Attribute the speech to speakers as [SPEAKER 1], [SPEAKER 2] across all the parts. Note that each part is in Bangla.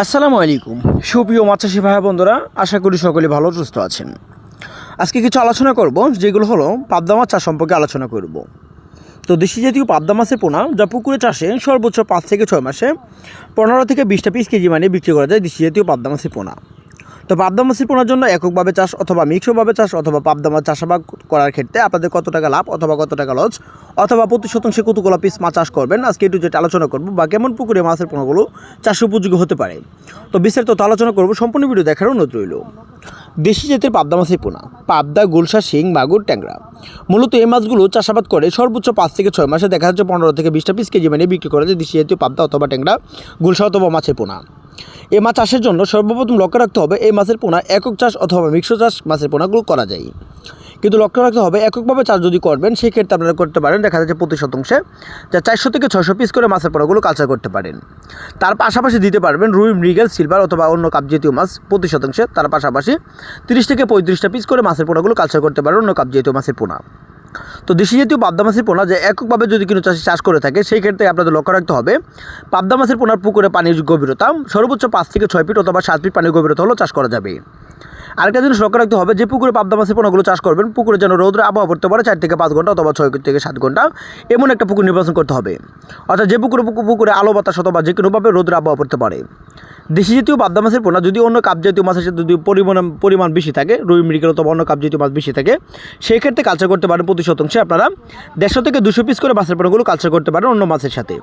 [SPEAKER 1] আসসালামু আলাইকুম সুপ্রিয় মাছ চাষি ভাই বন্ধুরা, আশা করি সকলে ভালো সুস্থ আছেন। আজকে কিছু আলোচনা করব, যেগুলো হলো পাবদা মাছ চাষ সম্পর্কে আলোচনা করব। তো দেশি জাতীয় পাবদা মাছের পোনা যা পুকুরে চাষে সর্বোচ্চ 5 থেকে 6 মাসে 15 থেকে 20টা পিস কেজি মানে বিক্রি করা যায় দেশি জাতীয় পাবদা মাছের পোনা। তো পাবদা মাছের পোনার জন্য এককভাবে চাষ অথবা মিক্সভাবে চাষ অথবা পাবদা মাছ চাষাবাদ করার ক্ষেত্রে আপনাদের কত টাকা লাভ অথবা কত টাকা লস অথবা প্রতি শতাংশে কতগুলো পিস মাছ চাষ করবেন, আজকে একটু যেটা আলোচনা করব বা কেমন পুকুরে মাছের পোনাগুলো চাষ উপযোগী হতে পারে। তো বিস্তারিত আলোচনা করব, সম্পূর্ণ ভিডিও দেখার অনুরোধ রইল। দেশি জাতের পাবদা মাছের পোনা পাবদা, গুলশা, শিং, মাগুর, ট্যাংরা মূলত এই মাছগুলো চাষাবাদ করে সর্বোচ্চ 5 থেকে 6 মাসে দেখা যাচ্ছে 15 থেকে 20টা পিস কেজি মানে বিক্রি করা যায় দেশি জাতীয় পাবদা অথবা ট্যাংরা, গুলশা অথবা মাছের পোনা। এই মাছ চাষের জন্য সর্বপ্রথম লক্ষ্য রাখতে হবে এই মাছের পোনা একক চাষ অথবা মিশ্র চাষ মাছের পোনাগুলো করা যায়। কিন্তু লক্ষ্য রাখতে হবে এককভাবে চাষ যদি করবেন সেক্ষেত্রে আপনারা করতে পারেন দেখা যাচ্ছে প্রতি শতাংশে যা 400 থেকে 600 পিস করে মাছের পোনাগুলো কালচার করতে পারেন। তার পাশাপাশি দিতে পারবেন রুই, মৃগেল, সিলভার অথবা অন্য কাপ জাতীয় মাছ প্রতি শতাংশে। তার পাশাপাশি 30 থেকে 35টা পিস করে মাছের পোনাগুলো কালচার করতে পারেন অন্য কাপ জাতীয় মাছের পোনা। তো দেশি জাতীয় পাবদা মাছের পোনা যে এককভাবে যদি কোনো চাষি চাষ করে থাকে সেই ক্ষেত্রে আপনাদের লক্ষ্য রাখতে হবে পাবদা মাছের পোনার পুকুরে পানির গভীরতা সর্বোচ্চ 5 থেকে 6 ফিট অথবা 7 ফিট পানির গভীরতা হলেও চাষ করা যাবে। আরেকটা জিনিস লক্ষ্য রাখতে হবে যে পুকুরে পাবদা মাছের পোনাগুলো চাষ করবেন পুকুরে যেন রৌদ্রে আবহাওয়া পড়তে পারে 4 থেকে 5 ঘন্টা অথবা 6 থেকে 7 ঘন্টা এমন একটা পুকুর নির্বাচন করতে হবে। অর্থাৎ যে পুকুরে আলো বাতাস অথবা যে কোনোভাবে রৌদ্রে আবহাওয়া পড়তে পারে। দেশি জাতীয় পাবদা মাছের পোনা যদি অন্য কাপ জাতীয় মাছের সাথে যদি পরিমাণ বেশি থাকে, রুই, মৃগেল অথবা অন্য কাপ জাতীয় মাছ বেশি থাকে, সেই ক্ষেত্রে কালচার করতে পারেন প্রতি শতাংশে আপনারা 150 থেকে 200 পিস করে মাছের পোনাগুলো কালচার করতে পারেন অন্য মাছের সাথে।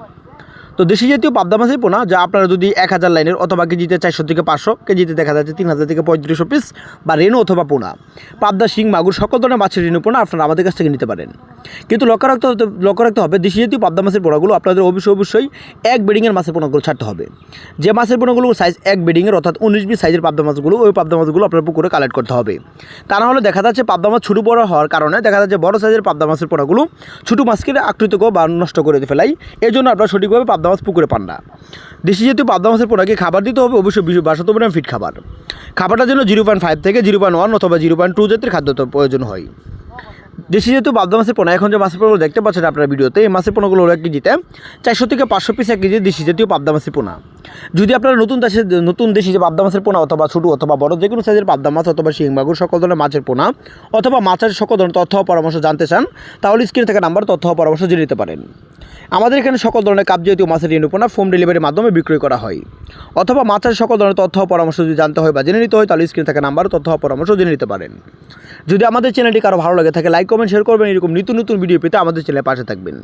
[SPEAKER 1] তো দেশি জাতীয় পাবদা মাছের পোনা যা আপনারা যদি 1000 লাইনের অথবা কেজিতে 400 থেকে 500, কেজিতে দেখা যাচ্ছে 3000 থেকে 3500 পিস বা রেনু অথবা পোনা পাবদা, শিং, মাগুর সকল ধরনের মাছের রেনু পোনা আপনারা আমাদের কাছ থেকে নিতে পারেন। কিন্তু লক্ষ্য রাখতে হবে দেশি জাতীয় পাবদা মাছের পোনাগুলো আপনাদের অবশ্যই এক বেডিংয়ের মাছের পোনাগুলো ছাড়তে হবে। যে মাছের পোনাগুলো সাইজ এক বেডিংয়ের অর্থাৎ 19-20 সাইজের পাবদা মাছগুলো ওই পাবদা মাছগুলো আপনার পুকুরে কালেক্ট করতে হবে। তা না হলে দেখা যাচ্ছে পাবদা মাছ ছোটো বড় হওয়ার কারণে দেখা যাচ্ছে বড় সাইজের পাবদা মাছের পোনাগুলো ছোটো মাছকে আকৃত বা নষ্ট করে ফেলাই, এই জন্য আপনারা সঠিকভাবে পাবদা মাছ পুকুরে পান না। দেশি জাতীয় পাবদা মাছের পোনাকে খাবার দিতে হবে অবশ্যই 22 গ্রাম ফিট খাবার। খাবারটা যেন 0.5 থেকে 0.1 অথবা 0.2 জাতের খাদ্য প্রয়োজন হয়। দেশি জাতীয় পাবদা মাছের পোনা এখন যে মাছের পোনাগুলো দেখতে পাচ্ছেন আপনারা ভিডিওতে, এই মাছের পোনাগুলো 1 কেজিতে 400 থেকে 500 পিস 1 কেজি দেশি জাতীয় পাবদা মাছের পোনা। যদি আপনারা নতুন দেশি যে পাবদা মাছের পোনা অথবা ছোটো অথবা বড় যে কোনো সাইজের পাবদা মাছ অথবা শিং, মাগুর সকল ধরনের মাছের পোনা অথবা মাছের সকল ধরনের তথ্য ও পরামর্শ জানতে চান তাহলে স্ক্রিনে থাকা নাম্বার তথ্য ও পরামর্শ জেনে নিতে পারেন। আমাদের এখানে সকল ধরনের কাপ জাতীয় মাছের রেনু পোনা হোম ডেলিভারির মাধ্যমে বিক্রয় করা হয়। অথবা মাছের সকল ধরনের তথ্য ও পরামর্শ যদি জানতে হয় বা জেনে নিতে হয় তাহলে স্ক্রিনে থাকা নাম্বার তথ্য ও পরামর্শ জেনে নিতে পারেন। যদি আমাদের চ্যানেলটি কারো ভালো লাগে থাকে লাইক, কমেন্ট, শেয়ার করবেন। এরকম নতুন ভিডিও পেতে আমাদের চ্যানেলের পাশে থাকবেন।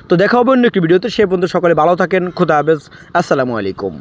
[SPEAKER 1] তো দেখা হবে অন্য একটি ভিডিওতে, সে পর্যন্ত সকলে ভালো থাকেন। খোদা হাফেজ, আসসালামু আলাইকুম।